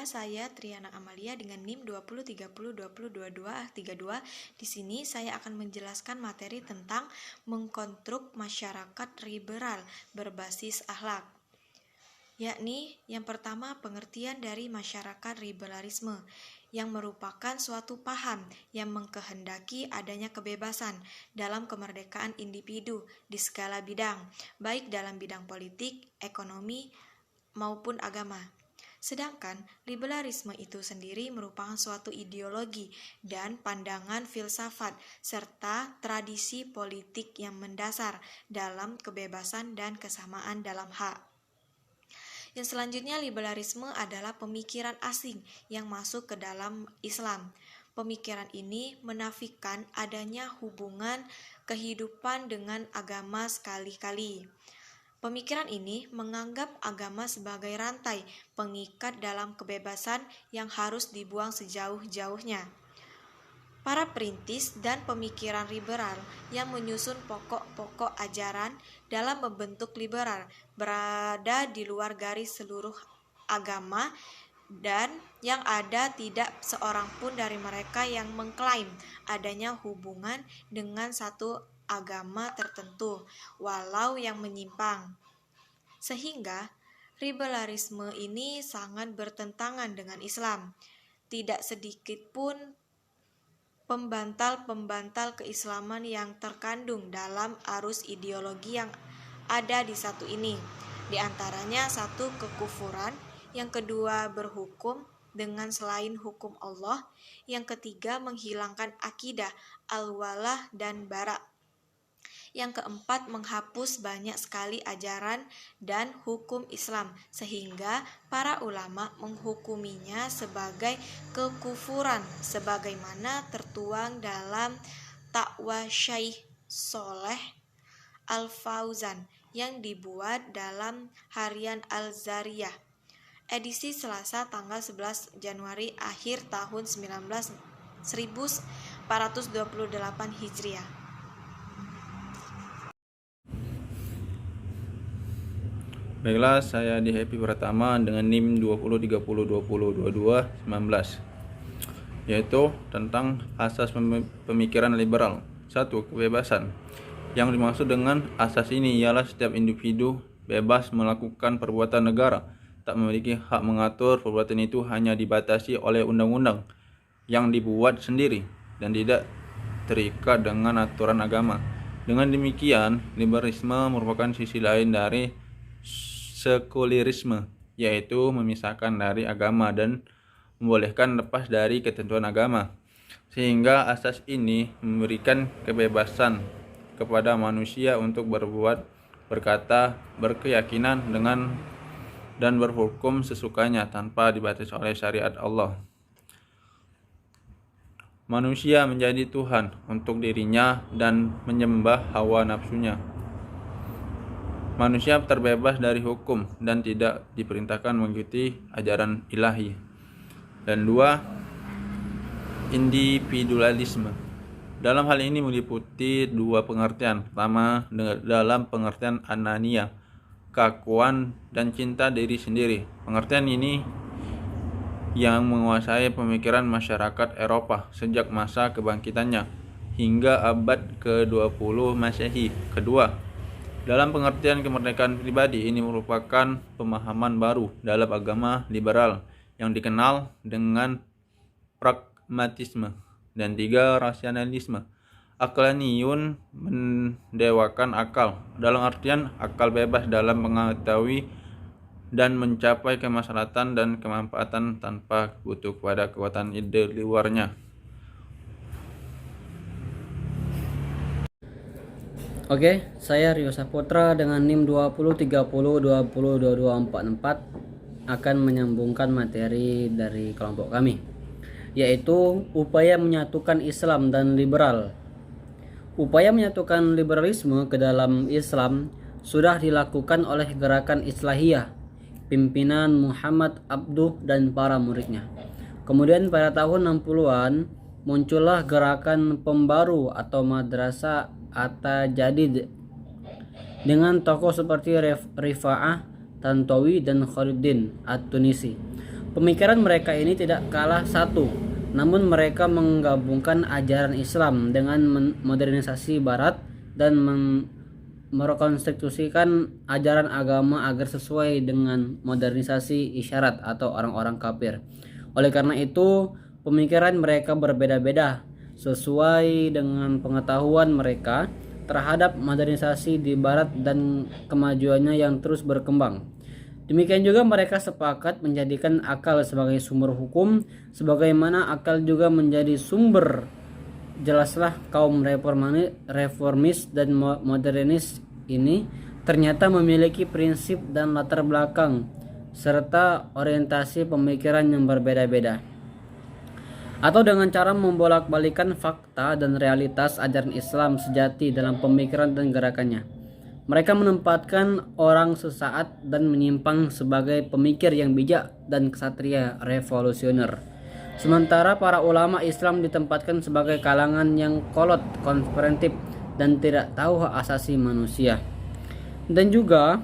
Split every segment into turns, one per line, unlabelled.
saya Triana Amalia dengan NIM 2030202232. Di sini saya akan menjelaskan materi tentang mengkonstruk masyarakat liberal berbasis akhlak. Yakni yang pertama pengertian dari masyarakat liberalisme yang merupakan suatu paham yang mengkehendaki adanya kebebasan dalam kemerdekaan individu di segala bidang, baik dalam bidang politik, ekonomi, maupun agama. Sedangkan liberalisme itu sendiri merupakan suatu ideologi dan pandangan filsafat serta tradisi politik yang mendasar dalam kebebasan dan kesamaan dalam hak. Yang selanjutnya, liberalisme adalah pemikiran asing yang masuk ke dalam Islam. Pemikiran ini menafikan adanya hubungan kehidupan dengan agama sekali-kali. Pemikiran ini menganggap agama sebagai rantai pengikat dalam kebebasan yang harus dibuang sejauh-jauhnya. Para perintis dan pemikiran liberal yang menyusun pokok-pokok ajaran dalam membentuk liberal berada di luar garis seluruh agama, dan yang ada tidak seorang pun dari mereka yang mengklaim adanya hubungan dengan satu agama tertentu, walau yang menyimpang. Sehingga liberalisme ini sangat bertentangan dengan Islam. Tidak sedikit pun pembantal-pembantal keislaman yang terkandung dalam arus ideologi yang ada di satu ini. Di antaranya satu, kekufuran, yang kedua berhukum dengan selain hukum Allah, yang ketiga menghilangkan akidah al-walah dan bara, yang keempat menghapus banyak sekali ajaran dan hukum Islam, sehingga para ulama menghukuminya sebagai kekufuran sebagaimana tertuang dalam Takwa Syekh Sholeh Al-Fauzan yang dibuat dalam Harian Al-Zariyah edisi Selasa tanggal 11 Januari akhir tahun 1428 Hijriah.
Baiklah, saya di Happy Pratama dengan NIM 2030202219, yaitu tentang asas pemikiran liberal. 1. Kebebasan. Yang dimaksud dengan asas ini ialah setiap individu bebas melakukan perbuatan negara, tak memiliki hak mengatur perbuatan itu, hanya dibatasi oleh undang-undang yang dibuat sendiri dan tidak terikat dengan aturan agama. Dengan demikian, liberalisme merupakan sisi lain dari sekulerisme, yaitu memisahkan dari agama dan membolehkan lepas dari ketentuan agama, sehingga asas ini memberikan kebebasan kepada manusia untuk berbuat, berkata, berkeyakinan dan berhukum sesukanya tanpa dibatasi oleh syariat Allah. Manusia menjadi Tuhan untuk dirinya dan menyembah hawa nafsunya. Manusia terbebas dari hukum dan tidak diperintahkan mengikuti ajaran ilahi. Dan 2. Individualisme. Dalam hal ini meliputi dua pengertian. Pertama, dalam pengertian anania, keakuan dan cinta diri sendiri. Pengertian ini yang menguasai pemikiran masyarakat Eropa sejak masa kebangkitannya hingga abad ke-20 Masehi. Kedua, dalam pengertian kemerdekaan pribadi, ini merupakan pemahaman baru dalam agama liberal yang dikenal dengan pragmatisme. Dan 3. Rasionalisme. Aqlaniyun mendewakan akal, dalam artian akal bebas dalam mengetahui dan mencapai kemaslahatan dan kemanfaatan tanpa butuh pada kekuatan ide luarnya.
Oke, saya Rio Saputra dengan NIM 2030202244 akan menyambungkan materi dari kelompok kami, yaitu upaya menyatukan Islam dan liberal. Upaya menyatukan liberalisme ke dalam Islam sudah dilakukan oleh gerakan Islahiyah, pimpinan Muhammad Abduh dan para muridnya. Kemudian pada tahun 60-an muncullah gerakan pembaru atau madrasah At-Tajdid dengan tokoh seperti Rifa'ah Tantawi dan Khairuddin At-Tunisi. Pemikiran mereka ini tidak kalah satu, namun mereka menggabungkan ajaran Islam dengan modernisasi Barat dan merekonstruksikan ajaran agama agar sesuai dengan modernisasi isyarat atau orang-orang kafir. Oleh karena itu, pemikiran mereka berbeda-beda sesuai dengan pengetahuan mereka terhadap modernisasi di Barat dan kemajuannya yang terus berkembang. Demikian juga mereka sepakat menjadikan akal sebagai sumber hukum, sebagaimana akal juga menjadi sumber. Jelaslah kaum reformis dan modernis ini ternyata memiliki prinsip dan latar belakang serta orientasi pemikiran yang berbeda-beda. Atau dengan cara membolak-balikan fakta dan realitas ajaran Islam sejati dalam pemikiran dan gerakannya. Mereka menempatkan orang sesaat dan menyimpang sebagai pemikir yang bijak dan ksatria revolusioner. Sementara para ulama Islam ditempatkan sebagai kalangan yang kolot, konspiratif, dan tidak tahu hak asasi manusia. Dan juga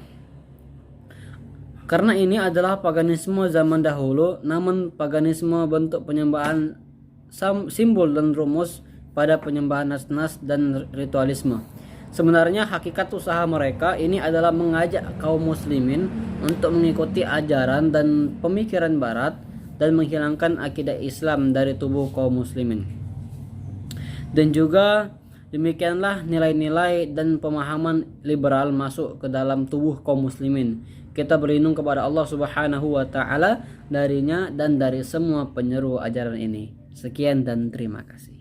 karena ini adalah paganisme zaman dahulu, namun paganisme bentuk penyembahan simbol dan rumus pada penyembahan nas-nas dan ritualisme. Sebenarnya hakikat usaha mereka ini adalah mengajak kaum muslimin untuk mengikuti ajaran dan pemikiran Barat dan menghilangkan akidah Islam dari tubuh kaum muslimin. Dan juga demikianlah nilai-nilai dan pemahaman liberal masuk ke dalam tubuh kaum muslimin. Kita berlindung kepada Allah Subhanahu wa taala darinya dan dari semua penyeru ajaran ini. Sekian dan terima kasih.